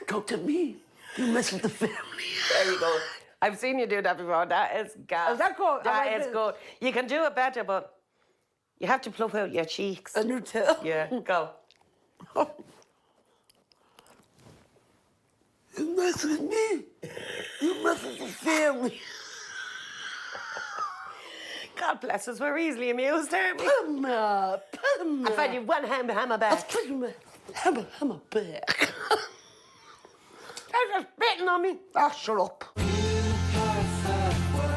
Go to me. You mess with the family. There you go. I've seen you do that before. That is gas. Is that good? That is good. You can do it better, but you have to fluff out your cheeks. A new tail. Yeah, go. You mess with me. You mess with the family. God bless us, we're easily amused, aren't we? Hammer. I find you one hammer back. Hammer back. They're just spitting on me. Ah, shut up.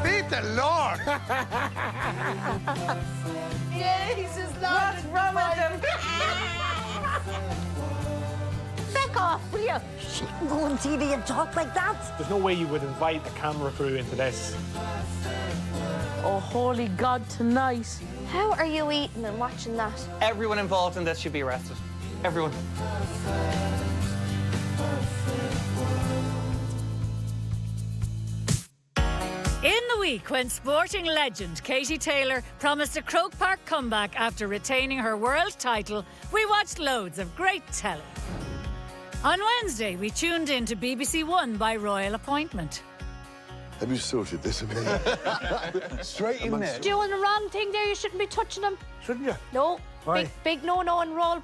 Beat the Lord! Jesus, Lord. What's wrong with them? Back off, will you? She can go on TV and talk like that. There's no way you would invite a camera crew into this. Oh, holy God, tonight. How are you eating and watching that? Everyone involved in this should be arrested. Everyone. In the week when sporting legend Katie Taylor promised a Croke Park comeback after retaining her world title, we watched loads of great telly. On Wednesday, we tuned in to BBC One by royal appointment. Have you sorted this a minute? Straight in there. Doing the wrong thing there, you shouldn't be touching them. Shouldn't you? No. Why? Big no-no in royal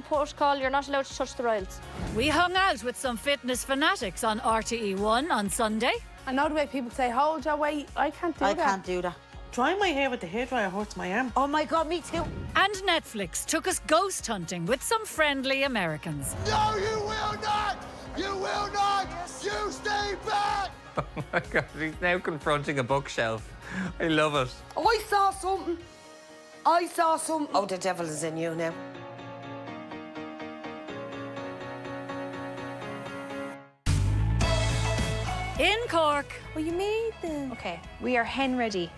protocol, you're not allowed to touch the royals. We hung out with some fitness fanatics on RTE1 on Sunday. I know the way people say, hold your weight. I can't do that. I can't do that. Drying my hair with the hairdryer hurts my arm. Oh my God, me too. And Netflix took us ghost hunting with some friendly Americans. No, you will not! You will not! You stay back! Oh my God, he's now confronting a bookshelf. I love it. Oh, I saw something. Oh, the devil is in you now. In Cork, Well, you made them. Okay, we are hen ready.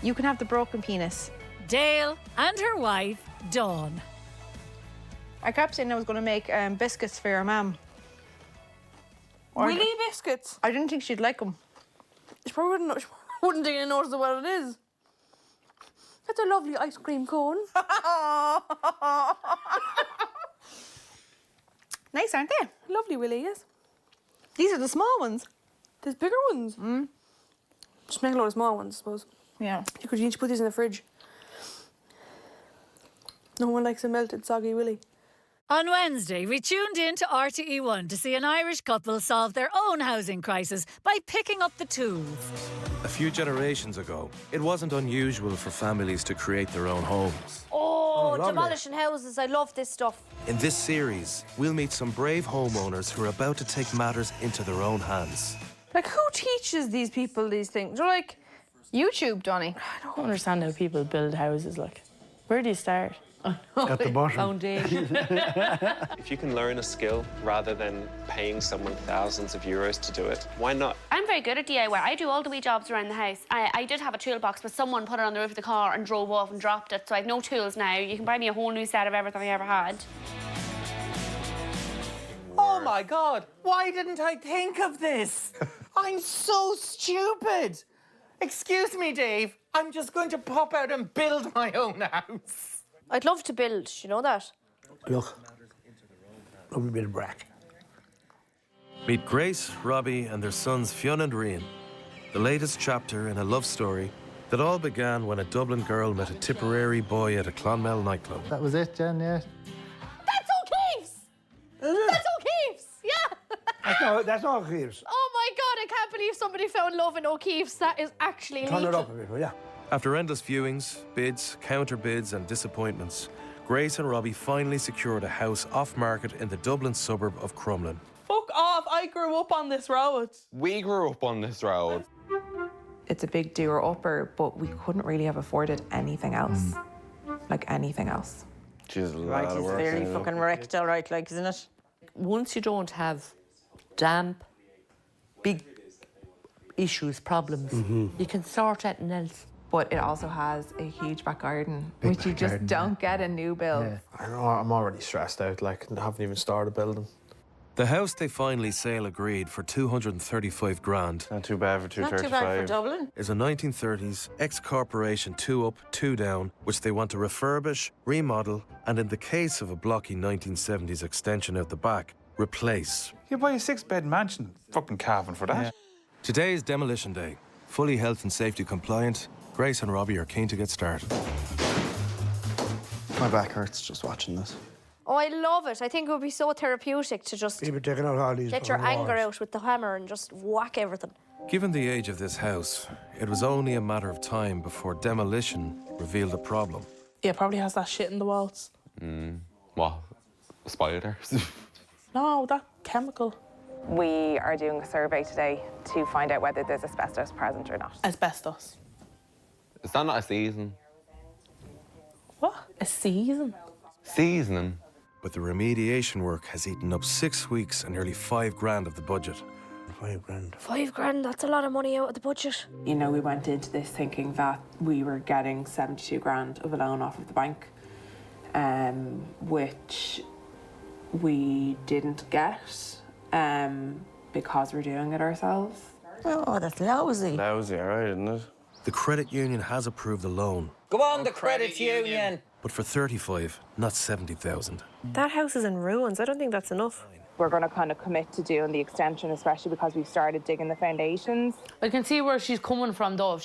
You can have the broken penis. Dale and her wife, Dawn. I kept saying I was going to make biscuits for your mum. Really, biscuits? I didn't think she'd like them. She probably wouldn't even notice what it is. That's a lovely ice cream cone. Nice, aren't they? Lovely, Willie, yes. These are the small ones. There's bigger ones. Just make a lot of small ones, I suppose. Yeah. You need to put these in the fridge. No one likes a melted, soggy Willie. On Wednesday, we tuned in to RTE1 to see an Irish couple solve their own housing crisis by picking up the tools. A few generations ago, it wasn't unusual for families to create their own homes. Oh, demolishing houses. I love this stuff. In this series, we'll meet some brave homeowners who are about to take matters into their own hands. Like, who teaches these people these things? They're like, YouTube, Donny. I don't understand how people build houses, like. Where do you start? At the bottom. Foundation. If you can learn a skill rather than paying someone thousands of euros to do it, why not? I'm very good at DIY. I do all the wee jobs around the house. I did have a toolbox, but someone put it on the roof of the car and drove off and dropped it, so I have no tools now. You can buy me a whole new set of everything I ever had. Oh my God, why didn't I think of this? I'm so stupid. Excuse me, Dave. I'm just going to pop out and build my own house. I'd love to build, you know that? Look, lovely bit of brack. Meet Grace, Robbie, and their sons Fionn and Rian. The latest chapter in a love story that all began when a Dublin girl met a Tipperary boy at a Clonmel nightclub. That was it, Jen, yeah. That's O'Keefe's! That's O'Keefe's, yeah! That's all O'Keefe's. Oh my God, I can't believe somebody found love in O'Keefe's. That is actually Turn it lethal. up a bit, will ya? After endless viewings, bids, counter-bids and disappointments, Grace and Robbie finally secured a house off-market in the Dublin suburb of Crumlin. Fuck off, I grew up on this road. We grew up on this road. It's a big doer-upper, but we couldn't really have afforded anything else. Like, anything else. Jeez, a lot Right, of it's work. very isn't it? fucking wrecked, all right, like, isn't it? Once you don't have damp, big issues, problems, you can sort anything else. But it also has a huge back garden, Big which you back just garden, don't get in new builds. I know, I'm already stressed out, like, I haven't even started building. The house they finally sale agreed for 235 grand. Not too bad for Not too bad for Dublin. Is a 1930s ex-corporation 2-up, 2-down, which they want to refurbish, remodel, and in the case of a blocky 1970s extension out the back, replace. You buy a 6-bed mansion, fucking carving for that. Today is demolition day. Fully health and safety compliant, Grace and Robbie are keen to get started. My back hurts just watching this. Oh, I love it. I think it would be so therapeutic to just People taking out all these get your fucking anger walls. out with the hammer and just whack everything. Given the age of this house, it was only a matter of time before demolition revealed a problem. Yeah, probably has that shit in the walls. What? Spiders? No, that chemical. We are doing a survey today to find out whether there's asbestos present or not. Asbestos. Is that not a season? What? A season? Seasoning? But the remediation work has eaten up 6 weeks and nearly $5 of the budget. 5 grand. 5 grand, that's a lot of money out of the budget. You know, we went into this thinking that we were getting 72 grand of a loan off of the bank, which we didn't get because we're doing it ourselves. Oh, that's lousy. Lousy, all right, isn't it? The credit union has approved the loan, Go on, the credit union. but for 35, not 70,000. That house is in ruins. I don't think that's enough. We're going to kind of commit to doing the extension, especially because we've started digging the foundations. I can see where she's coming from, though.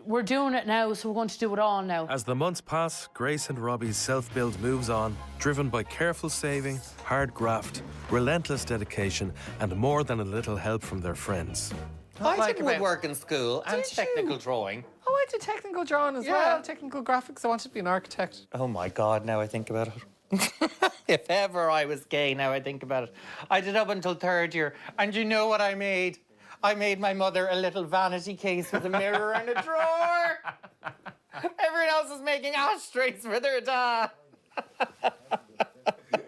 We're doing it now, so we're going to do it all now. As the months pass, Grace and Robbie's self-build moves on, driven by careful saving, hard graft, relentless dedication, and more than a little help from their friends. I did woodwork in school and technical drawing. Oh, I did technical drawing as well, technical graphics. I wanted to be an architect. Oh my God, now I think about it. If ever I was gay, now I think about it. I did up until 3rd year, and you know what I made? I made my mother a little vanity case with a mirror and a drawer. Everyone else is making ashtrays for their dad.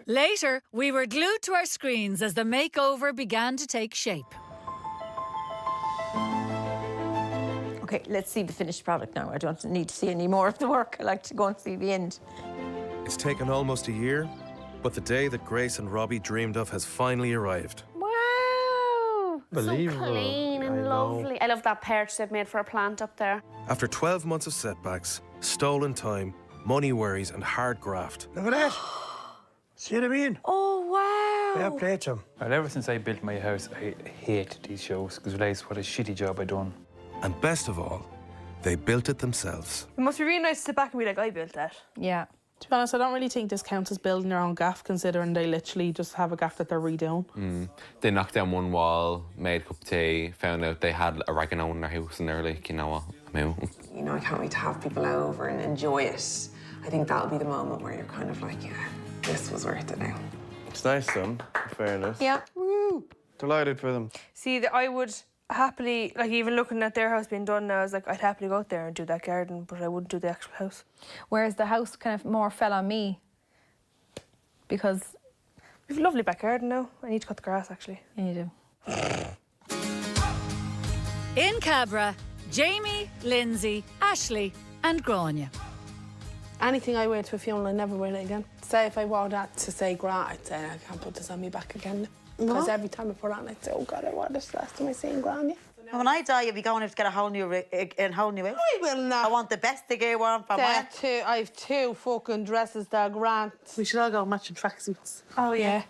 Later, we were glued to our screens as the makeover began to take shape. Okay, let's see the finished product now. I don't need to see any more of the work. I like to go and see the end. It's taken almost a year, but the day that Grace and Robbie dreamed of has finally arrived. Wow! Believable. So clean and lovely. I love that perch they've made for a plant up there. After 12 months of setbacks, stolen time, money worries, and hard graft, Look at that. See what I mean? Oh, wow! Fair play to him. Well, ever since I built my house, I hate these shows because I realised what a shitty job I done. and best of all, they built it themselves. It must be really nice to sit back and be like, I built that. Yeah. To be honest, I don't really think this counts as building your own gaff, considering they literally just have a gaff that they're redoing. They knocked down one wall, made a cup of tea, found out they had oregano in their house, and they were like, you know what, I'm out. You know, I can't wait to have people over and enjoy it. I think that'll be the moment where you're kind of like, yeah, this was worth it now. It's nice, in fairness. Yeah. Woo. Delighted for them. See, I would happily, like, even looking at their house being done now, I was like, I'd happily go out there and do that garden, but I wouldn't do the actual house. Whereas the house kind of more fell on me because... We've a lovely back garden now. I need to cut the grass, actually. Yeah, you do. In Cabra, Jamie, Lindsay, Ashley and Grania. Anything I wear to a funeral, I never wear it again. Say if I wore that to say Grant, I'd say I can't put this on me back again. Because every time I put it on, I'd say, oh God, I wore this last time I seen Grania. When I die, you'll be going to get a whole new outfit. I will not. I want the best to go on for my... I have two fucking dresses that are Grant. We should all go matching tracksuits. Oh, yeah.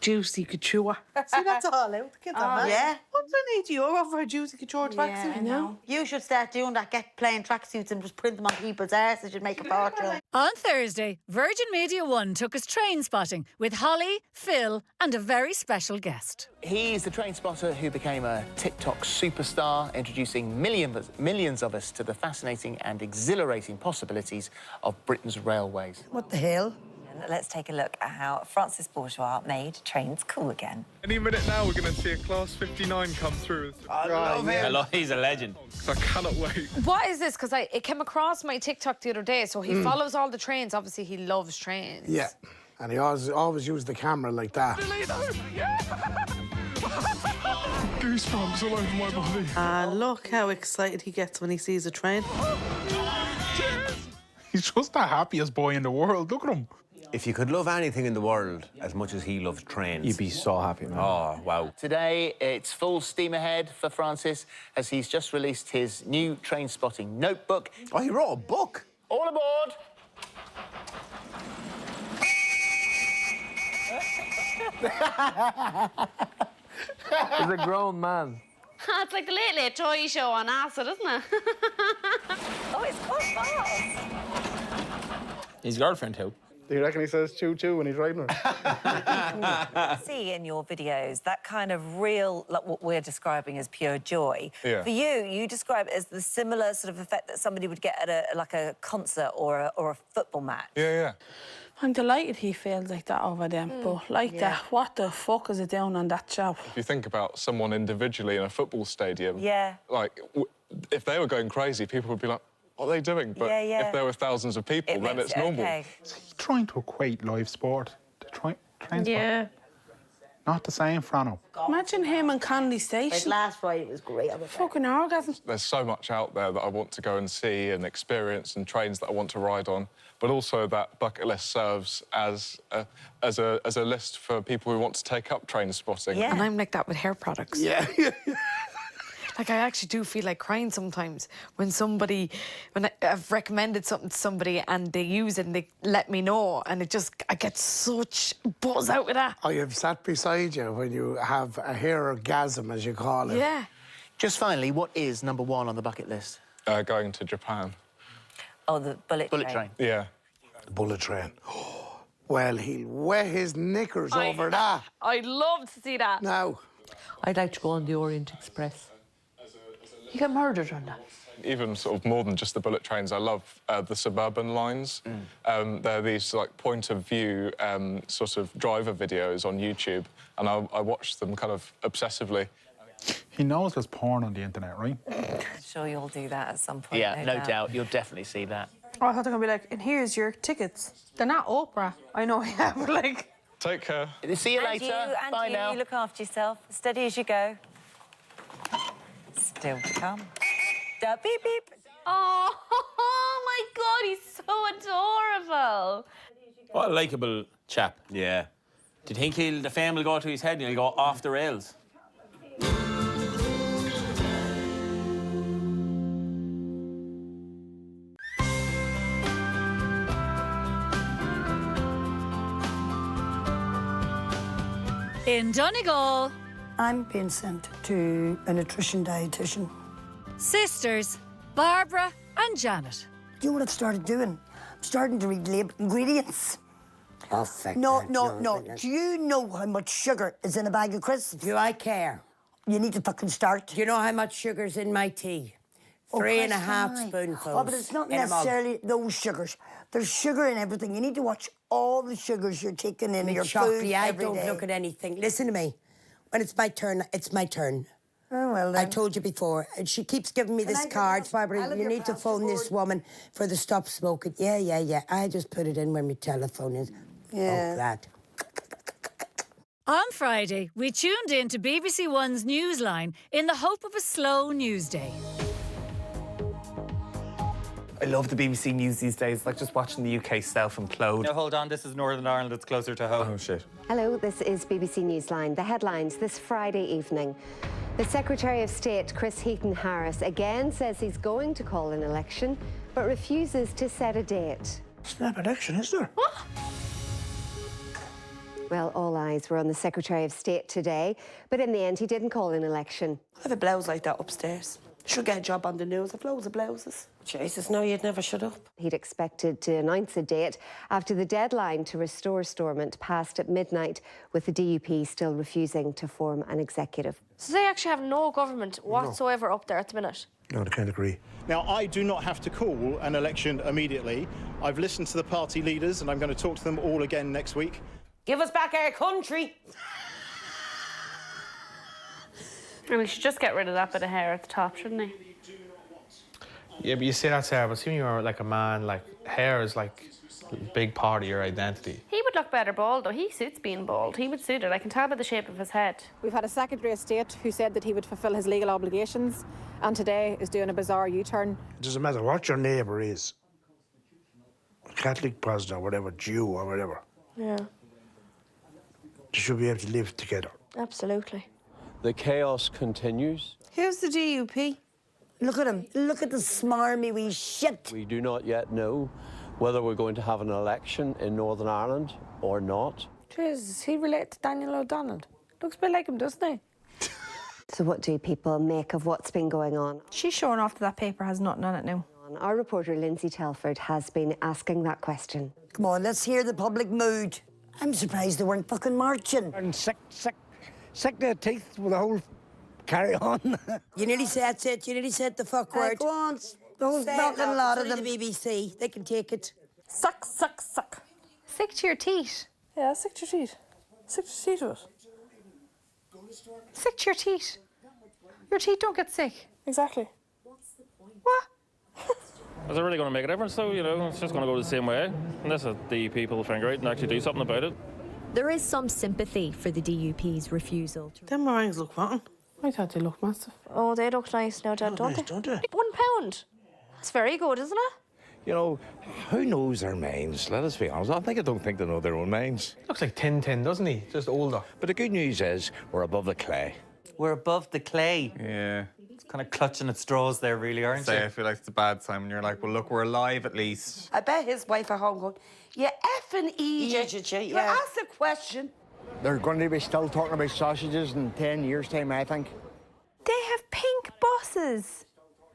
Juicy couture. See, that's all out. The kids are mad. Yeah. What's €80 for a juicy couture tracksuit? I know. You should start doing that. Get plain tracksuits and just print them on people's arses. You'd make a fortune. On Thursday, Virgin Media One took us train spotting with Holly, Phil and a very special guest. He's the train spotter who became a TikTok superstar, introducing millions of us to the fascinating and exhilarating possibilities of Britain's railways. What the hell? Let's take a look at how Francis Bourgeois made trains cool again. Any minute now, we're going to see a Class 59 come through. I love him. Hello, he's a legend. I cannot wait. What is this? Because it came across my TikTok the other day, so he follows all the trains. Obviously, he loves trains. Yeah, and he always used the camera like that. Goosebumps all over my body. Look how excited he gets when he sees a train. He's just the happiest boy in the world. Look at him. If you could love anything in the world as much as he loves trains... You'd be so happy, man. Oh, wow. Today, it's full steam ahead for Francis as he's just released his new train spotting notebook. Oh, he wrote a book? All aboard! He's a grown man. It's like the Late Late Toy Show on acid, isn't it? Oh, it's quite fast. His girlfriend, too. Do you reckon he says choo-choo when he's riding her? See in your videos that kind of real, like what we're describing as pure joy. Yeah. For you describe it as the similar sort of effect that somebody would get at a concert or a football match. Yeah. I'm delighted he feels like that over them, but that, what the fuck is it doing on that show? If you think about someone individually in a football stadium, Yeah. like, if they were going crazy, people would be like, what are they doing? But if there were thousands of people, then it's normal. Is he trying to equate live sport to train sport? Yeah. Not the same, Frano. Imagine him and Candy Station. Last Friday was great. Fucking orgasm. There's so much out there that I want to go and see and experience, and trains that I want to ride on, but also that bucket list serves as a list for people who want to take up train spotting. Yeah. And I'm like that with hair products. Yeah. Like, I actually do feel like crying sometimes when I've recommended something to somebody and they use it and they let me know, and I get such buzz out with that. I have sat beside you when you have a hair orgasm, as you call it. Yeah. Just finally, what is number 1 on the bucket list? Going to Japan. Oh, the bullet train. Yeah. The bullet train. Well, he'll wet his knickers over that. I'd love to see that. No. I'd like to go on the Orient Express. You get murdered on that. Even sort of more than just the bullet trains, I love the suburban lines. They're these like point of view sort of driver videos on YouTube, and I watch them kind of obsessively. He knows there's porn on the internet, right? I'm sure you'll do that at some point. Yeah, no doubt. You'll definitely see that. Oh, I thought they were going to be like, and here's your tickets. They're not Oprah. I know, yeah, but like... Take care. See you later. Bye now. You look after yourself. Steady as you go. Still to come. Beep, beep. Oh my God, he's so adorable. What a likeable chap. Yeah. Do you think the fame will go to his head and he'll go off the rails? In Donegal, I'm being sent to a nutrition dietitian. sisters Barbara and Janet. Do you know what I've started doing? I'm starting to read label ingredients. Oh, fuck No. that. Do you know how much sugar is in a bag of crisps? Do I care? You need to fucking start. Do you know how much sugar's in my tea? Oh, 3.5 spoonfuls. Oh, but it's not in a mug. necessarily those sugars. There's sugar in everything. You need to watch all the sugars you're taking in your chocolate, food I every don't day. look at anything. Listen to me. When it's my turn, it's my turn. Oh, well, then. I told you before. And she keeps giving me this card. Barbara, you need to phone this woman for the stop smoking. Yeah. I just put it in when my telephone is. Yeah. Oh, that. On Friday, we tuned in to BBC One's Newsline in the hope of a slow news day. I love the BBC News these days, like just watching the UK self-implode. Now, hold on, this is Northern Ireland, it's closer to home. Oh, shit. Hello, this is BBC Newsline. The headlines this Friday evening. The Secretary of State, Chris Heaton-Harris, again says he's going to call an election, but refuses to set a date. It's not an election, is there? What? Well, all eyes were on the Secretary of State today, but in the end, he didn't call an election. I have a blouse like that upstairs. Should get a job on the news. I've loads of blouses. Jesus, no, you'd never shut up. He'd expected to announce a date after the deadline to restore Stormont passed at midnight, with the DUP still refusing to form an executive. So they actually have no government whatsoever up there at the minute? No, I can't agree. Now, I do not have to call an election immediately. I've listened to the party leaders and I'm going to talk to them all again next week. Give us back our country. And we should just get rid of that bit of hair at the top, shouldn't he? Yeah, but you say that, Sarah, but see when you're like a man, like, hair is like a big part of your identity. He would look better bald, though. He suits being bald. He would suit it. I can tell by the shape of his head. We've had a Secretary of State who said that he would fulfil his legal obligations, and today is doing a bizarre U-turn. It doesn't matter what your neighbour is. Catholic, Protestant, or whatever, Jew or whatever. Yeah, They should be able to live together. absolutely. The chaos continues. Here's the DUP. Look at him. Look at the smarmy wee shit. We do not yet know whether we're going to have an election in Northern Ireland or not. Jeez, is he related to Daniel O'Donnell? Looks a bit like him, doesn't he? So what do people make of what's been going on? She's showing off that that paper has nothing on it now. Our reporter, Lindsay Telford, has been asking that question. Come on, let's hear the public mood. I'm surprised they weren't fucking marching. And sick their teeth with the whole carry on. You nearly said it. You nearly said the fuck word. Go on. Those fucking lot of them. The BBC. They can take it. Suck, suck, suck. Sick to your teeth. Yeah, sick to your teeth. Sick to your teeth with it. Sick to your teeth. Your teeth don't get sick. Exactly. What? Is it really going to make a difference, though? You know, it's just going to go the same way. Unless the people finger out and actually do something about it. There is some sympathy for the DUP's refusal. Them meringues look rotten. I thought they looked massive. Oh, they look nice now, Dad, don't they? Don't they? £1. It's very good, isn't it? You know, who knows their minds? Let us be honest. I don't think they know their own minds. Looks like Tintin, doesn't he? Just older. But the good news is we're above the clay. We're above the clay. Yeah. It's kind of clutching at straws there, really, aren't you? I feel like it's a bad time when you're like, well, look, we're alive at least. I bet his wife at home going, you effing idiot. Yeah. Well, ask the question. They're going to be still talking about sausages in 10 years' time, I think. They have pink buses.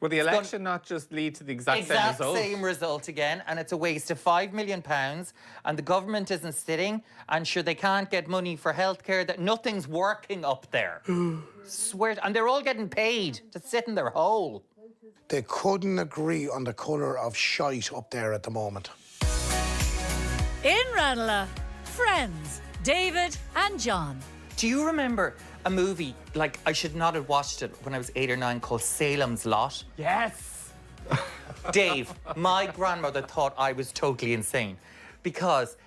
Will the election not just lead to the exact same result again, and it's a waste of £5 million, and the government isn't sitting, and sure, they can't get money for healthcare, that nothing's working up there. Swear, and they're all getting paid to sit in their hole. They couldn't agree on the colour of shite up there at the moment. In Ranelagh, friends, David and John. Do you remember a movie, like, I should not have watched it when I was 8 or 9, called Salem's Lot? Yes! Dave, my grandmother thought I was totally insane because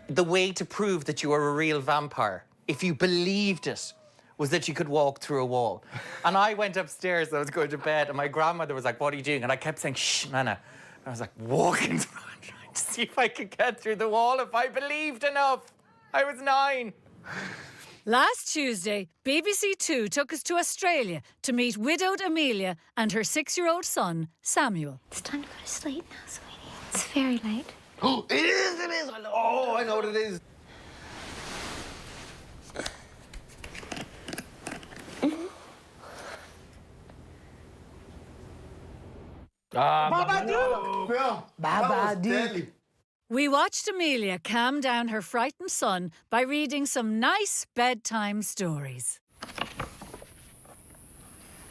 the way to prove that you were a real vampire, if you believed it, was that you could walk through a wall. And I went upstairs, I was going to bed, and my grandmother was like, what are you doing? And I kept saying, shh, Nana. And I was like, walking through it, trying to see if I could get through the wall, if I believed enough. I was 9. Last Tuesday, BBC Two took us to Australia to meet widowed Amelia and her 6-year-old son, Samuel. It's time to go to sleep now, sweetie. It's very late. Oh, it is! I know what it is. Babadook. We watched Amelia calm down her frightened son by reading some nice bedtime stories.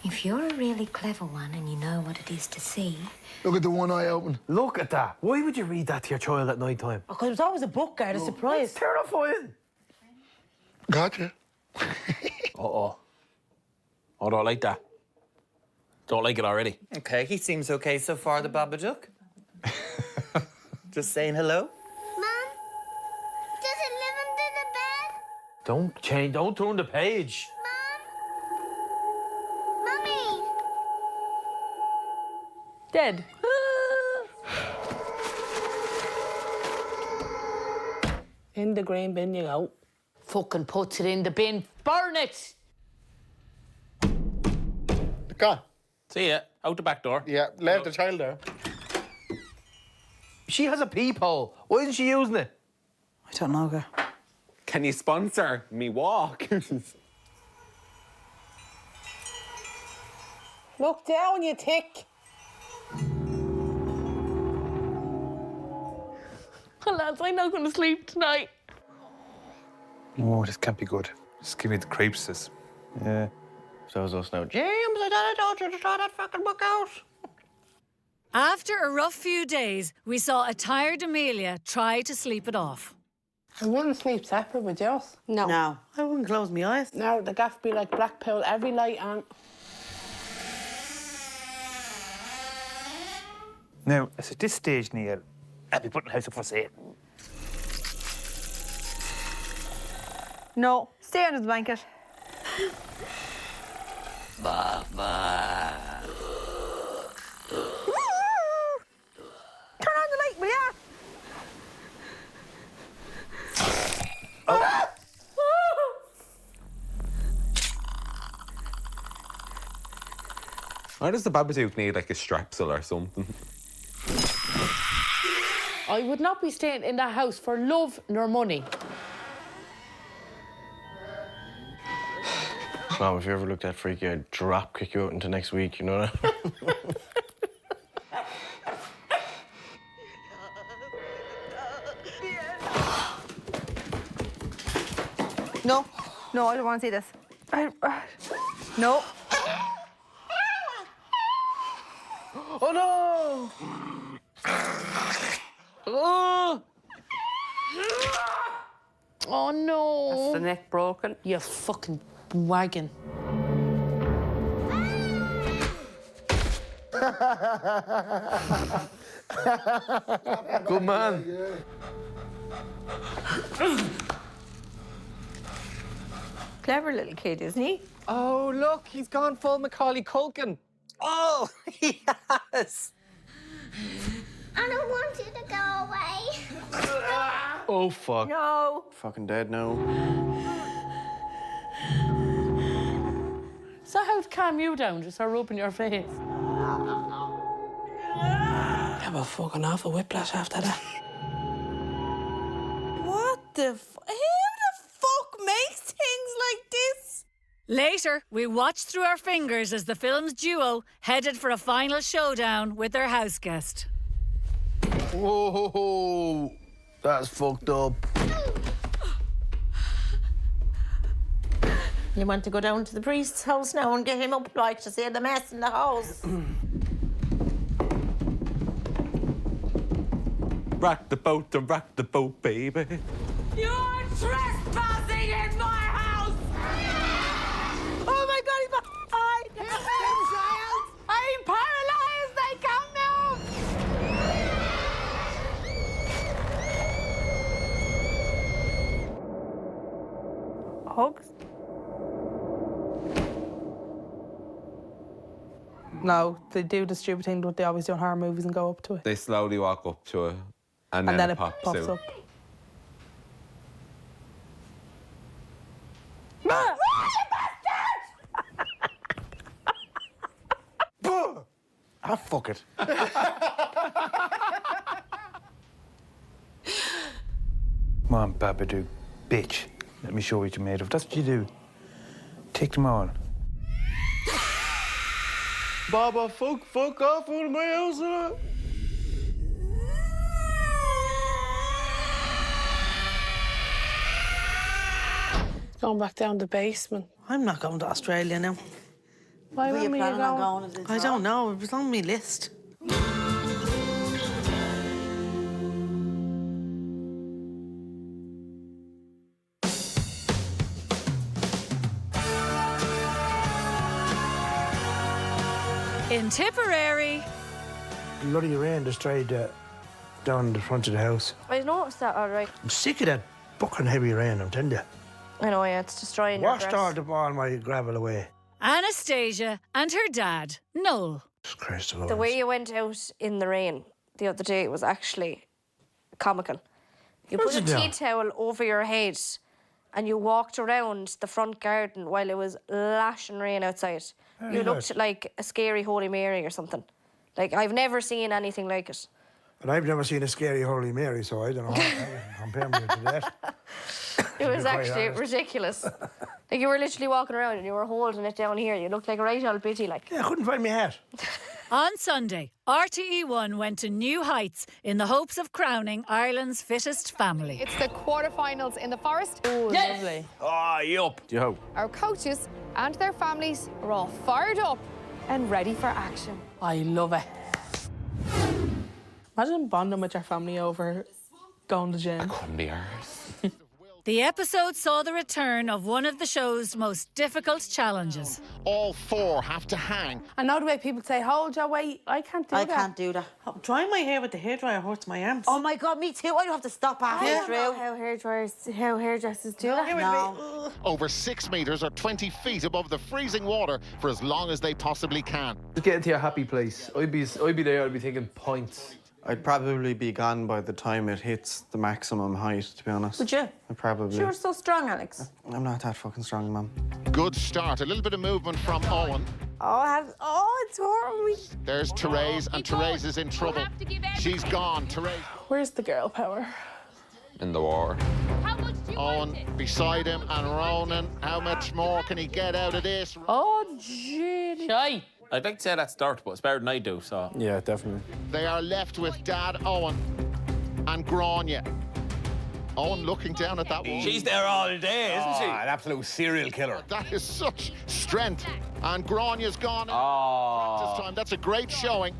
If you're a really clever one and you know what it is to see... Look at the one eye open. Look at that. Why would you read that to your child at night time? Because it was always a book, Guard, a surprise. It's terrifying. Gotcha. Uh-oh. I don't like that. Don't like it already. Okay, he seems okay so far, the Babadook. Just saying hello. Mum, does it live under the bed? Don't turn the page. Mummy! Dead. In the green bin you go. Fucking puts it in the bin. Burn it! Gone. See ya. Out the back door. Yeah, left the child there. She has a peephole. Why isn't she using it? I don't know, girl. Can you sponsor me walk? Look down, you tick. Lads, I'm not going to sleep tonight. Oh, this can't be good. Just give me the creeps, this. Yeah. So is us now. James, I told you to throw that fucking book out. After a rough few days, we saw a tired Amelia try to sleep it off. I wouldn't sleep separate with yours. No. No. I wouldn't close my eyes. No, the gaff be like black pill every light on. Now, it's at this stage, Neil, I'll be putting the house up for sale. No, stay under the blanket. Baba. Turn on the light, will ya? Why does the Babadook need like a strepsil or something? I would not be staying in that house for love nor money. Mom, if you ever looked that freaky, I'd drop kick you out into next week, you know that? No, no, I don't want to see this. No. Oh no! Oh! Oh no. That's the neck broken. You fucking wagon. Good man. Clever little kid, isn't he? Oh, look, he's gone full Macaulay Culkin. Oh, yes. I don't want you to go away. Oh, fuck. No. Fucking dead now. Is that how to calm you down? Just start rubbing your face? Have a fucking awful whiplash after that. What the Who the fuck makes things like this? Later, we watched through our fingers as the film's duo headed for a final showdown with their house guest. Whoa, that's fucked up. You want to go down to the priest's house now and get him up, like, to say the mass in the house? Rock the boat, baby. You're trespassing in my house! Oh my God, he's behind! I'm paralyzed! I can't move! Hugs? No, they do the stupid thing that they always do in horror movies and go up to it. They slowly walk up to it, and then it pops out. up. Ah, fuck it. Come on, Babadook, bitch. Let me show you what you're made of. That's what you do. Take them all. Baba, fuck off out of my house. Going back down the basement. I'm not going to Australia now. Why Were you wouldn't planning on going? I don't know. It was on my list. In Tipperary, Bloody rain destroyed down the front of the house. I noticed that, all right. I'm sick of that fucking heavy rain, I'm telling you. I know, yeah, it's destroying your Washed dress. all my gravel away. Anastasia and her dad, Noel. Christ The way you went out in the rain the other day was actually comical. You How's put a it tea now? towel over your head and you walked around the front garden while it was lashing rain outside. Very You good. looked like a scary Holy Mary or something. Like, I've never seen anything like it. And I've never seen a scary Holy Mary, so I don't know how to compare me to that. It was be quite actually honest. ridiculous. Like, you were literally walking around and you were holding it down here. You looked like a right old bitty, like. Yeah, I couldn't find my hat. On Sunday, RTE1 went to new heights in the hopes of crowning Ireland's fittest family. It's the quarterfinals in the Forest. Oh, lovely. Ah, yup. Yo. Our coaches and their families are all fired up and ready for action. I love it. Imagine bonding with your family over going to the gym. Couldn't be ours. The episode saw the return of one of the show's most difficult challenges. All four have to hang. I know the way people say, hold your weight. I can't do that. I can't do that. Drying my hair with the hairdryer hurts my arms. Oh my God, me too. I don't have to stop halfway I don't through. know how hairdressers do that. No. Over 6 metres or 20 feet above the freezing water for as long as they possibly can. Just get into your happy place. I'd be there, I'd be thinking points. I'd probably be gone by the time it hits the maximum height, to be honest. Would you? I probably. You're so strong, Alex. I'm not that fucking strong, Mum. Good start. A little bit of movement from Owen. It's hurting me. There's Therese, and Therese is in trouble. She's gone. Therese. Where's the girl power? In the war. How much do Owen beside him, and Ronan. How much more can he get out of this? Oh, gee. I'd like to say that's dirt, but it's better than I do, so... Yeah, definitely. They are left with Dad Owen and Grania. Owen looking down at that wall. She's there all day, isn't she? An absolute serial killer. That is such strength. And Grania's gone. Oh. This time, that's a great showing.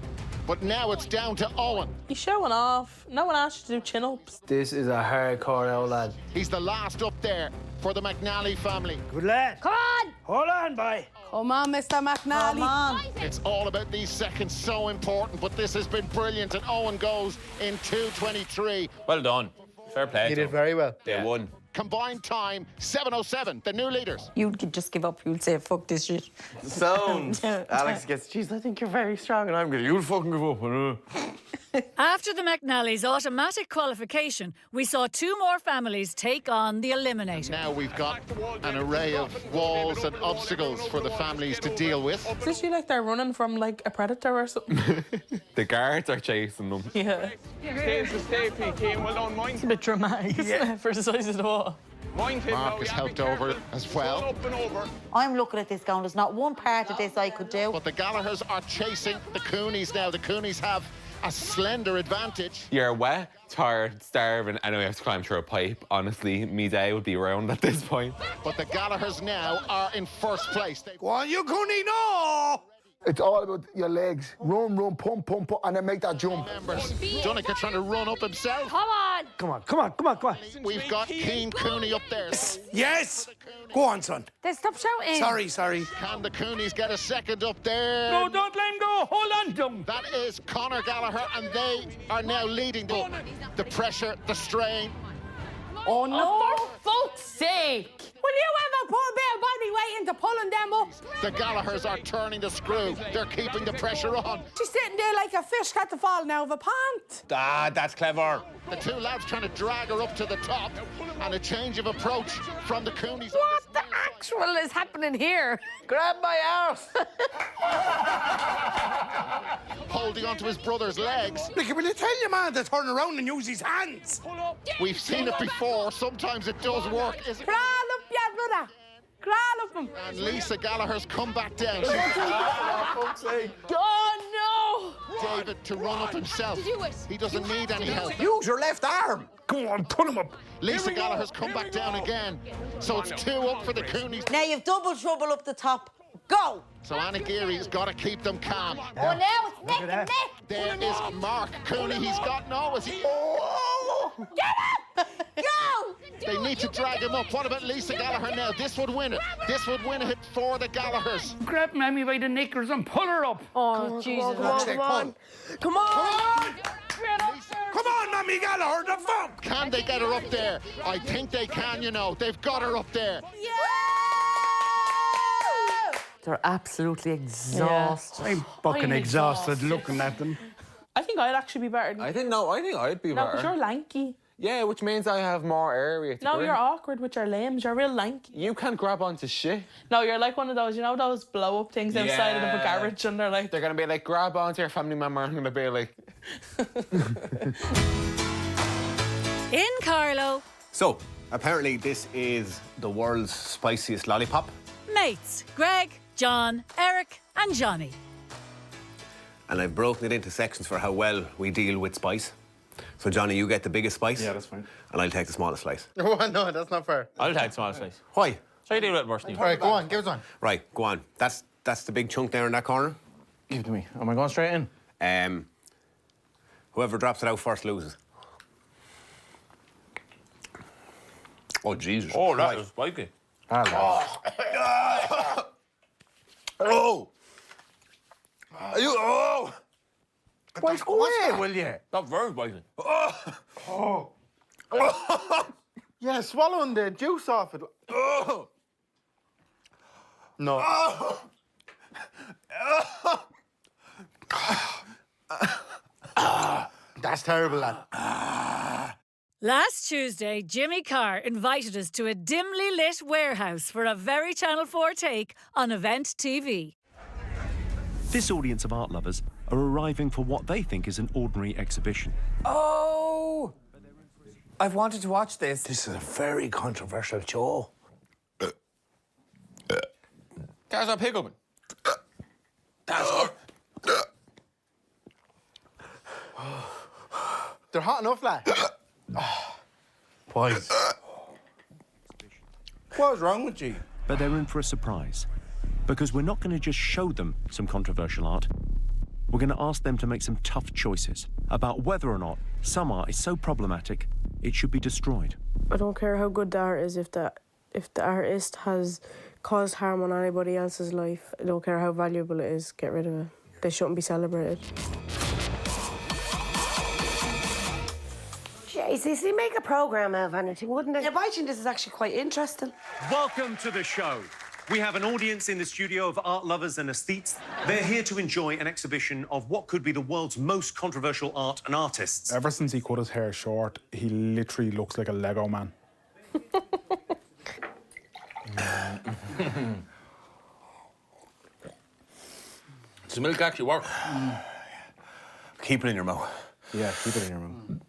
But now it's down to Owen. He's showing off. No one asked you to do chin-ups. This is a hardcore old lad. He's the last up there for the McNally family. Good lad. Come on! Hold on, boy. Come on, Mr. McNally. Come on. It's all about these seconds, so important, but this has been brilliant, and Owen goes in 2:23. Well done. Fair play. You did very well. They won. Combined time, 7:07, the new leaders. You'd just give up. You'd say, fuck this shit. Sound. Alex gets, geez, I think you're very strong, and I'm going, you'll fucking give up, I know. After the McNally's automatic qualification, we saw 2 more families take on the eliminator. Now we've got an array of walls and obstacles for the families to deal with. It's literally like they're running from, like, a predator or something. The guards are chasing them. Yeah. It's a bit dramatic, isn't it, for the size of the wall? Mark has helped over as well. I'm looking at this going, there's not one part of this I could do. But the Gallaghers are chasing the Coonies now. The Coonies have a slender advantage. You're wet, tired, starving, and we have to climb through a pipe. Honestly, me day would be around at this point. But the Gallaghers now are in first place. Go on, you Coonie, no! It's all about your legs. Run, run, pump, pump, pump, and then make that jump. Members, Dunick trying to run up himself. Come on! Come on, come on, come on, come on. We've got Keen Cooney up there. Yes! Go on, son. Then stop shouting. Sorry. Can the Coonies get a second up there? No, don't let him go. Hold on to him. That is Conor Gallagher, and they are now leading the pressure, the strain. Oh, no. For fuck's sake. Will you ever put a bit of body weight into pulling them up? The Gallaghers are turning the screw. They're keeping the pressure on. She's sitting there like a fish got to fall now of a pant. Ah, that's clever. The 2 lads trying to drag her up to the top, and a change of approach from the Coonies. What the actual is happening here? Grab my arse. Holding onto his brother's legs. Look, will you tell your man to turn around and use his hands? We've seen it before. Sometimes it does work. Crawl up, your brother. Crawl up him. And Lisa Gallagher's come back down. Oh, no. David to run up himself. He doesn't need any help. Use your left arm. Go on, pull him up. Lisa Gallagher's come back down again. So it's 2 up for the Coonies. Now you've double trouble up the top. Go. So Anna Geary's got to keep them calm. Oh, now it's neck and neck. There is Mark Cooney. He's got no. Is he? Get up. Go. They need to drag him up. What about Lisa Gallagher now? This would win it. This would win it for the Gallaghers. Grab Mammy by the knickers and pull her up. Oh, Jesus. Come on. Come on, Mammy Gallagher, the fuck! Can they get her up there? I think they can, you know. They've got her up there. They're absolutely exhausted. I'm fucking exhausted looking at them. I think I'd actually be better than I think I'd be No, better. because you're lanky. Yeah, which means I have more area to No, bring. you're awkward with your limbs. You're real lanky. You can't grab onto shit. No, you're like one of those, you know, those blow-up things outside of a garage, and they're like... They're going to be like, grab onto your family member, and I'm going to be like... In Carlo, So, apparently this is the world's spiciest lollipop. mates Greg, John, Eric and Johnny. And I've broken it into sections for how well we deal with spice. So, Johnny, you get the biggest spice. Yeah, that's fine. And I'll take the smallest slice. Oh, no, that's not fair. I'll take small slice. Why? So you do it first. All right, go on, give us one. Right, go on. That's the big chunk there in that corner. Give it to me. Am I going straight in? Whoever drops it out first loses. Oh, Jesus. Oh, that is spiky. Oh! You, oh! Why go away, will you? That's very spiky. Oh. Yeah, swallowing the juice off it. No. That's terrible, lad. Last Tuesday, Jimmy Carr invited us to a dimly lit warehouse for a very Channel 4 take on Event TV. This audience of art lovers are arriving for what they think is an ordinary exhibition. Oh! I've wanted to watch this. This is a very controversial show. Guys, I'll pick up. They're hot enough, lad. Boys. What's wrong with you? But they're in for a surprise. Because we're not going to just show them some controversial art. We're going to ask them to make some tough choices about whether or not some art is so problematic it should be destroyed. I don't care how good the art is if the artist has caused harm on anybody else's life. I don't care how valuable it is, get rid of it. They shouldn't be celebrated. Jesus, they make a programme out of anything, wouldn't they? Yeah, but I think this is actually quite interesting. Welcome to the show. We have an audience in the studio of art lovers and aesthetes. They're here to enjoy an exhibition of what could be the world's most controversial art and artists. Ever since he cut his hair short, he literally looks like a Lego man. Does the milk actually work? Keep it in your mouth. Yeah, keep it in your mouth.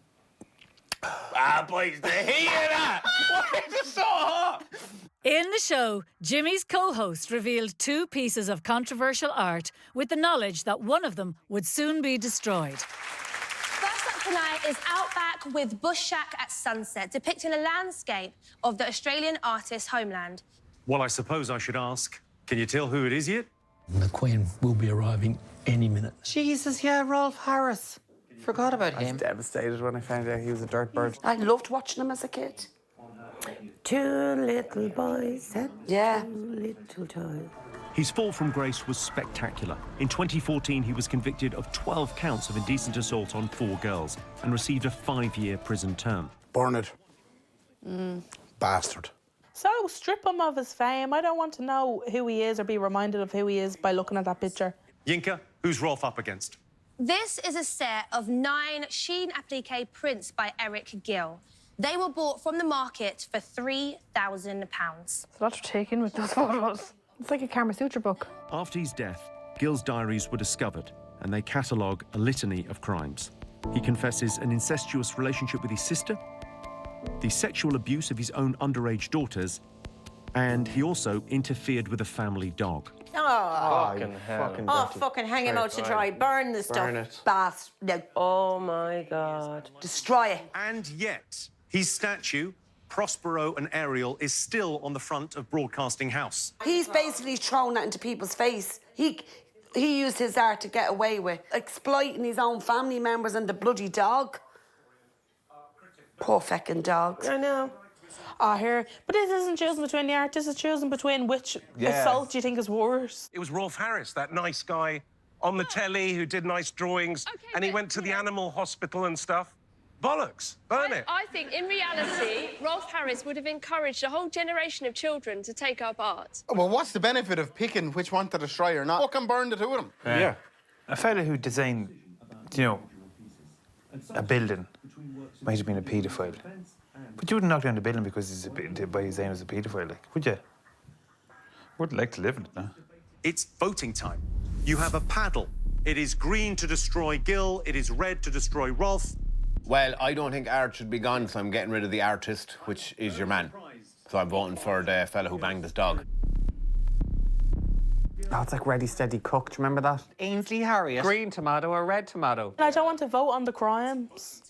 Ah, boys, the heat of that! Why is it so hot? In the show, Jimmy's co-host revealed 2 pieces of controversial art with the knowledge that one of them would soon be destroyed. First up tonight is Outback with Bush Shack at Sunset, depicting a landscape of the Australian artist's homeland. Well, I suppose I should ask, can you tell who it is yet? The Queen will be arriving any minute. Jesus, yeah, Rolf Harris. Forgot about him. I was devastated when I found out he was a dirt bird. I loved watching him as a kid. 2 little boys and 2 little toys. His fall from grace was spectacular. In 2014, he was convicted of 12 counts of indecent assault on 4 girls and received a 5-year prison term. Burn it. Bastard. So strip him of his fame. I don't want to know who he is or be reminded of who he is by looking at that picture. Yinka, who's Rolf up against? This is a set of 9 Sheen applique prints by Eric Gill. They were bought from the market for £3,000. It's a lot to take in with those photos. It's like a Kama Sutra book. After his death, Gill's diaries were discovered, and they catalogue a litany of crimes. He confesses an incestuous relationship with his sister, the sexual abuse of his own underage daughters, and he also interfered with a family dog. Oh, Fucking hell. Fucking hang him out to dry. Burn the stuff. Burn it. No. Oh, my God. Destroy it. And yet, his statue, Prospero and Ariel, is still on the front of Broadcasting House. He's basically thrown that into people's face. He used his art to get away with exploiting his own family members and the bloody dog. Poor feckin' dogs. I know. I hear. But this isn't choosing between the art, this is choosing between which assault you think is worse. It was Rolf Harris, that nice guy on the telly who did nice drawings, and he went to the animal hospital and stuff. Bollocks. Burn it. I think, in reality, Rolf Harris would have encouraged a whole generation of children to take up art. Well, what's the benefit of picking which one to destroy or not? Fucking burn the 2 of them. Yeah. A fella who designed, you know, a building might have been a paedophile. But you wouldn't knock down the building because he's by his name as a paedophile, like, would you? Wouldn't like to live in it, no? It's voting time. You have a paddle. It is green to destroy Gill, it is red to destroy Rolf. Well, I don't think art should be gone, so I'm getting rid of the artist, which is your man. So I'm voting for the fella who banged his dog. Oh, it's like Ready, Steady, Cook. Do you remember that? Ainsley Harriott. Green tomato or red tomato? I don't want to vote on the crimes.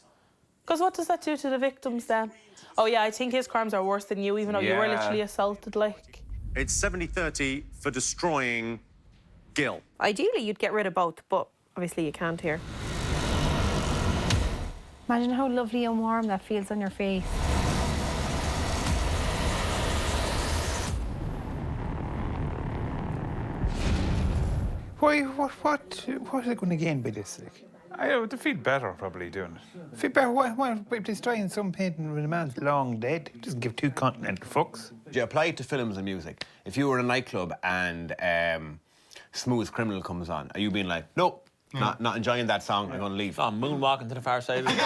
Because what does that do to the victims then? Oh, yeah, I think his crimes are worse than you, even though you were literally assaulted, like. It's 70-30 for destroying Gill. Ideally, you'd get rid of both, but obviously you can't here. Imagine how lovely and warm that feels on your face. Why? What are they going to gain by this? Like? I would feel better probably doing it. Feel better? Why by destroying some painting when a man's long dead? It doesn't give 2 continental fucks. Do you apply it to films and music? If you were in a nightclub and Smooth Criminal comes on, are you being like, nope, not enjoying that song, I'm going to leave? Oh, moonwalking to the far side of it.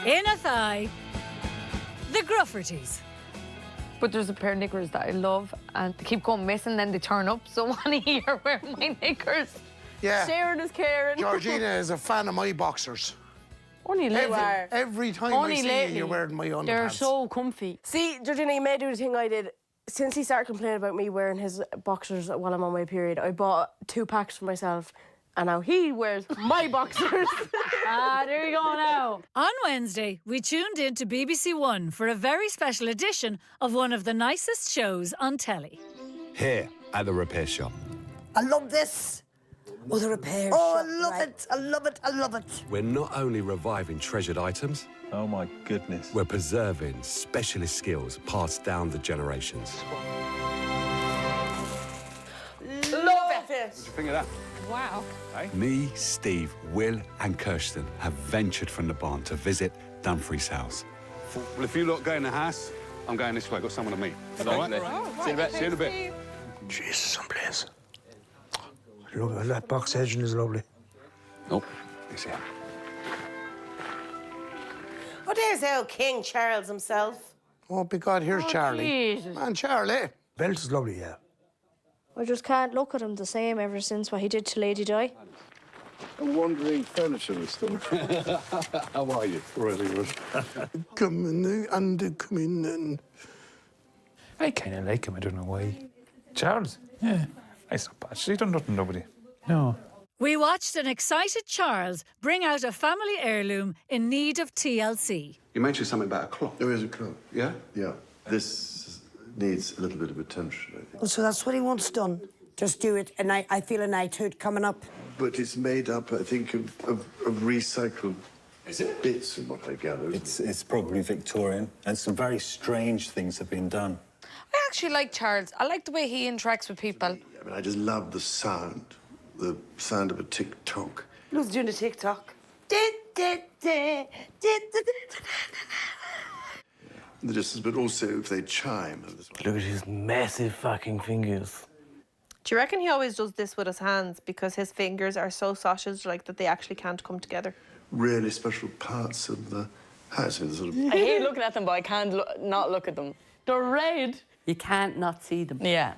In a thigh, the Grufferties. But there's a pair of knickers that I love, and they keep going missing, then they turn up. So one year wearing my knickers. Yeah. Sharon is caring. Georgina is a fan of my boxers. Only lately. Every time I see you, you're wearing my underpants. They're so comfy. See, Georgina, you may do the thing I did. Since he started complaining about me wearing his boxers while I'm on my period, I bought 2 packs for myself, and now he wears my boxers. There you go now. On Wednesday, we tuned in to BBC One for a very special edition of one of the nicest shows on telly. Here at the repair shop. I love this. Oh, the repair Oh, shop, I love it. I love it. I love it. We're not only reviving treasured items. Oh, my goodness. We're preserving specialist skills passed down the generations. Love it. What do you think of that? Wow. Hey? Me, Steve, Will and Kirsten have ventured from the barn to visit Dumfries House. Well, if you lot go in the house, I'm going this way. I've got someone to meet. Is that all right? See you in a bit. See you in a bit. Jesus, someplace. Look, that box edging is lovely. Oh, you see it. Oh, there's old King Charles himself. Oh, by God, here's Charlie. Jesus. Man, Charlie. Belt is lovely, yeah. I just can't look at him the same ever since what he did to Lady Di. A wandering furniture store. How are you? Really good. Come in and come in and... I kind of like him, I don't know why. Charles? Yeah. He's not bad. He's done nothing, nobody. No. We watched an excited Charles bring out a family heirloom in need of TLC. You mentioned something about a clock. There is a clock. Yeah? Yeah. This needs a little bit of attention, I think. So that's what he wants done. Just do it, and I feel a knighthood coming up. But it's made up, I think, of recycled bits, from what I gather. It's probably Victorian, and some very strange things have been done. I actually like Charles. I like the way he interacts with people. I mean, I just love the sound of a tick-tock. Who's doing a TikTok? The distance, but also if they chime. Look at his massive fucking fingers. Do you reckon he always does this with his hands because his fingers are so sausage-like that they actually can't come together? Really special parts of the house. Sort of... I hate looking at them, but I can't not look at them. They're red. You can't not see them. Yeah.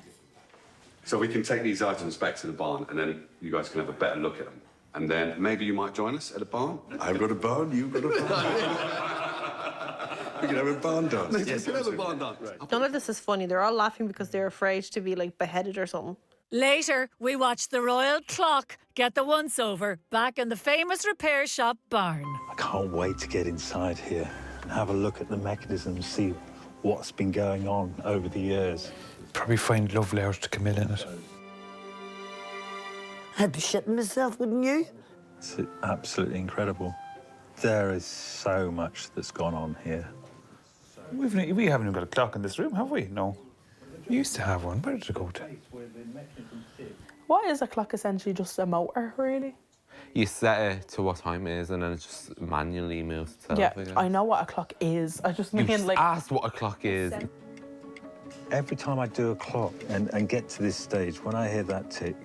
So we can take these items back to the barn and then you guys can have a better look at them. And then maybe you might join us at a barn? I've got a barn, you've got a barn. We can have a barn dance. Yes, we can have a barn dance. Right. None of this is funny. They're all laughing because they're afraid to be, like, beheaded or something. Later, we watched the royal clock get the once-over back in the famous repair shop barn. I can't wait to get inside here and have a look at the mechanism and see what's been going on over the years. Probably find lovely hours to come in it. I'd be shitting myself, wouldn't you? It's absolutely incredible. There is so much that's gone on here. We haven't even got a clock in this room, have we? No. We used to have one. Where did it go to? What is a clock? Essentially just a motor, really? You set it to what time it is and then it just manually moves itself. Yeah, I know what a clock is. I just mean, You like... asked what a clock is. Every time I do a clock and get to this stage, when I hear that tick,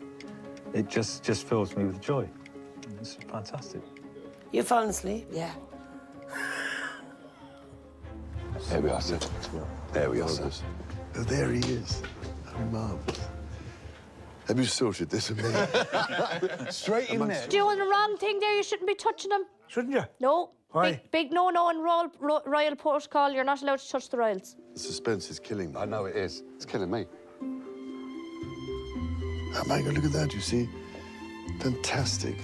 it just fills me with joy. It's fantastic. You falling asleep? Yeah. There we are, sir. There we are, sir. Oh, there he is. How marvellous. Have you sorted this with me? Straight in there. Doing the wrong thing there, you shouldn't be touching them. Shouldn't you? No. Why? Big no-no in royal protocol. You're not allowed to touch the royals. The suspense is killing me. I know it is. It's killing me. Oh, my God, look at that, you see? Fantastic.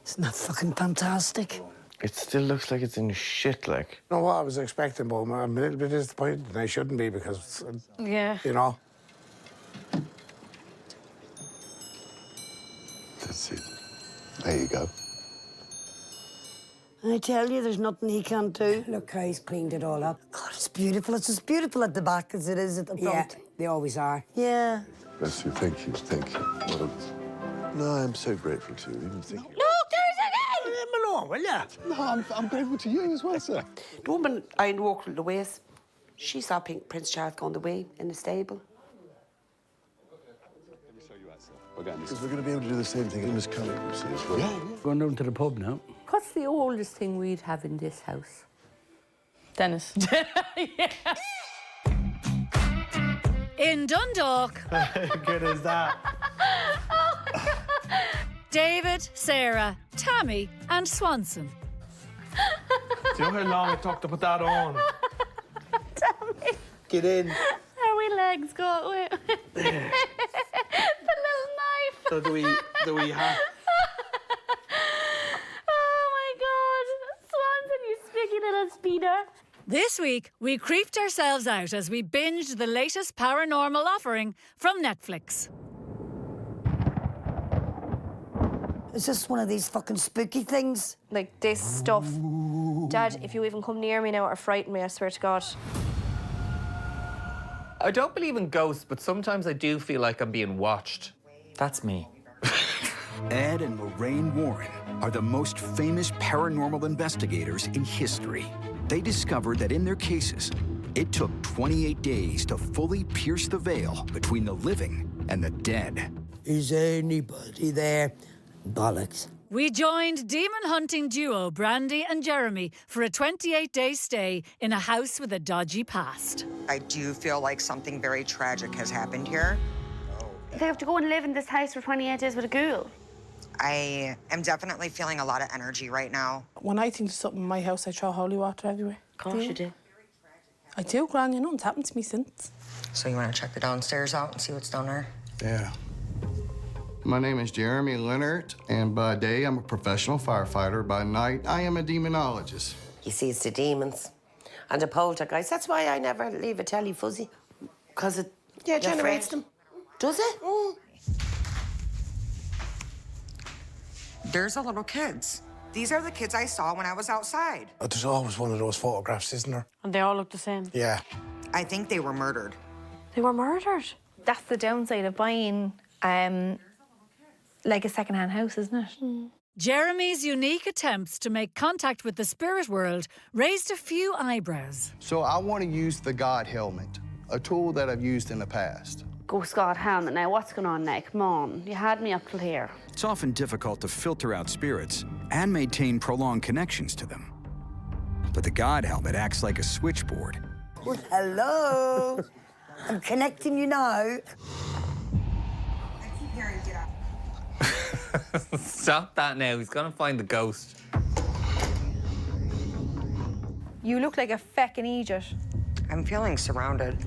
Isn't that fucking fantastic? It still looks like it's in shit, like. You know what I was expecting, but I'm a little bit disappointed, and I shouldn't be because, Yeah. you know. That's it. There you go. I tell you, there's nothing he can't do. Look how he's cleaned it all up. God, it's beautiful. It's as beautiful at the back as it is at the front. Yeah, they always are. Yeah. Bless you. Thank you. Thank you. Well, no, I'm so grateful to you. Even thinking. Look, there's again! Leave him alone, will ya? No, I'm grateful to you as well, sir. The woman I walked the ways, she saw Prince Charles going the way in the stable. Because we're going to be able to do the same thing in this colour, you see, as well. Yeah. Going down to the pub now. What's the oldest thing we'd have in this house? Dennis. In Dundalk. How good is that? David, Sarah, Tammy, and Swanson. Do you know how long it took to put that on? Tammy. Get in. How we legs got with the little knife. So do we have? Oh my God, Swanson, you sticky little speeder. This week, we creeped ourselves out as we binged the latest paranormal offering from Netflix. It's just one of these fucking spooky things. Like this stuff. Dad, if you even come near me now or frighten me, I swear to God. I don't believe in ghosts, but sometimes I do feel like I'm being watched. That's me. Ed and Lorraine Warren are the most famous paranormal investigators in history. They discovered that in their cases, it took 28 days to fully pierce the veil between the living and the dead. Is anybody there? Bollocks. We joined demon-hunting duo Brandy and Jeremy for a 28-day stay in a house with a dodgy past. I do feel like something very tragic has happened here. They have to go and live in this house for 28 days with a ghoul. I am definitely feeling a lot of energy right now. When I think of something in my house, I throw holy water everywhere. Of course you do. I do, Gran. You know, nothing's happened to me since. So you want to check the downstairs out and see what's down there? Yeah. My name is Jeremy Leonard, and by day I'm a professional firefighter. By night, I am a demonologist. He sees the demons and the poltergeist. That's why I never leave a telly fuzzy. Because it generates them. Does it? Mm. There's the little kids. These are the kids I saw when I was outside. There's always one of those photographs, isn't there? And they all look the same. Yeah. I think they were murdered. They were murdered? That's the downside of buying, like a second-hand house, isn't it? Jeremy's unique attempts to make contact with the spirit world raised a few eyebrows. So I want to use the God helmet, a tool that I've used in the past. Ghost God helmet now, what's going on now? Come on, you had me up till here. It's often difficult to filter out spirits and maintain prolonged connections to them. But the God helmet acts like a switchboard. Well, hello. I'm connecting you now. Stop that now. He's gonna find the ghost. You look like a feckin' idiot. I'm feeling surrounded.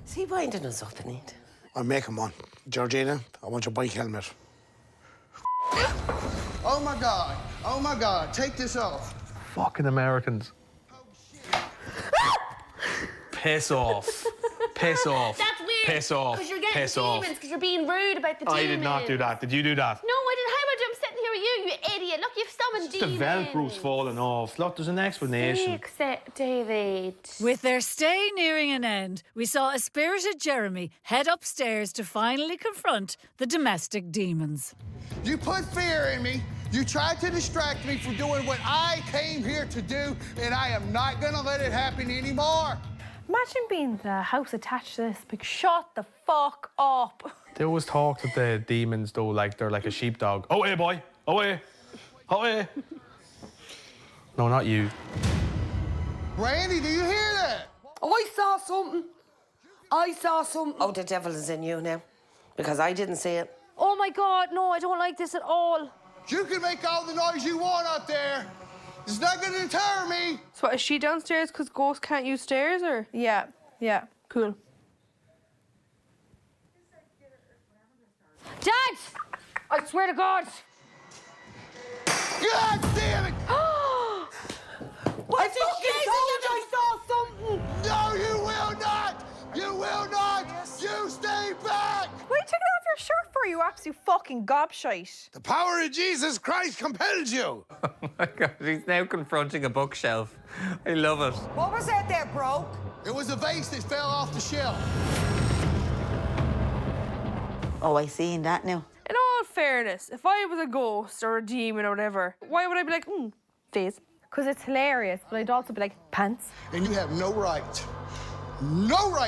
Is he winding us up in it? I'll make him one. Georgina, I want your bike helmet. Oh my God! Oh my God! Take this off. Fucking Americans. Piss off. Piss off. That's weird. Piss off. Because you're getting Piss demons, off. because you're being rude about the demons. I did not do that. Did you do that? No, I didn't. How about I'm sitting here with you, you idiot? Look, you've summoned demons. The Velcro's falling off. Look, there's an explanation. Fix it, David. With their stay nearing an end, we saw a spirited Jeremy head upstairs to finally confront the domestic demons. You put fear in me. You tried to distract me from doing what I came here to do, and I am not gonna let it happen anymore. Imagine being the house attached to this. Like, shut the fuck up. They always talk to the demons, though, like they're like a sheepdog. Away, boy. Away. Away. No, not you. Randy, do you hear that? Oh, I saw something. I saw something. Oh, the devil is in you now. Because I didn't see it. Oh my God, no, I don't like this at all. You can make all the noise you want up there. It's not gonna deter me. So is she downstairs because ghosts can't use stairs, or? Yeah, Cool. Dad! I swear to God. God damn it! I told you I saw something. No, you will not! You will not! You stay back! What are you taking off your shirt for, you absolute fucking gobshite? The power of Jesus Christ compels you. Oh my God, he's now confronting a bookshelf. I love it. What was that there, bro? It was a vase that fell off the shelf. Oh, I seen that now. In all fairness, if I was a ghost or a demon or whatever, why would I be like, days? Because it's hilarious, but I'd also be like, pants. And you have no right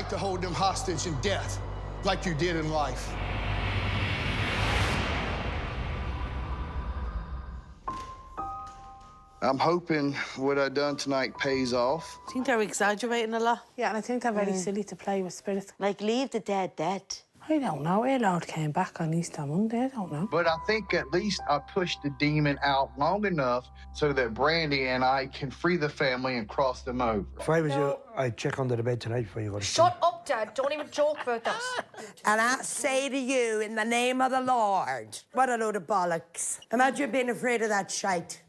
to hold them hostage in death like you did in life. I'm hoping what I done tonight pays off. I think they're exaggerating a lot. Yeah, and I think they're very silly to play with spirits. Like, leave the dead dead. I don't know. Our Lord came back on Easter Monday. I don't know. But I think at least I pushed the demon out long enough so that Brandy and I can free the family and cross them over. If I was you, I'd check under the bed tonight before you go to sleep. Shut up, Dad. Don't even joke about that. And I say to you, in the name of the Lord, what a load of bollocks. Imagine being afraid of that shite.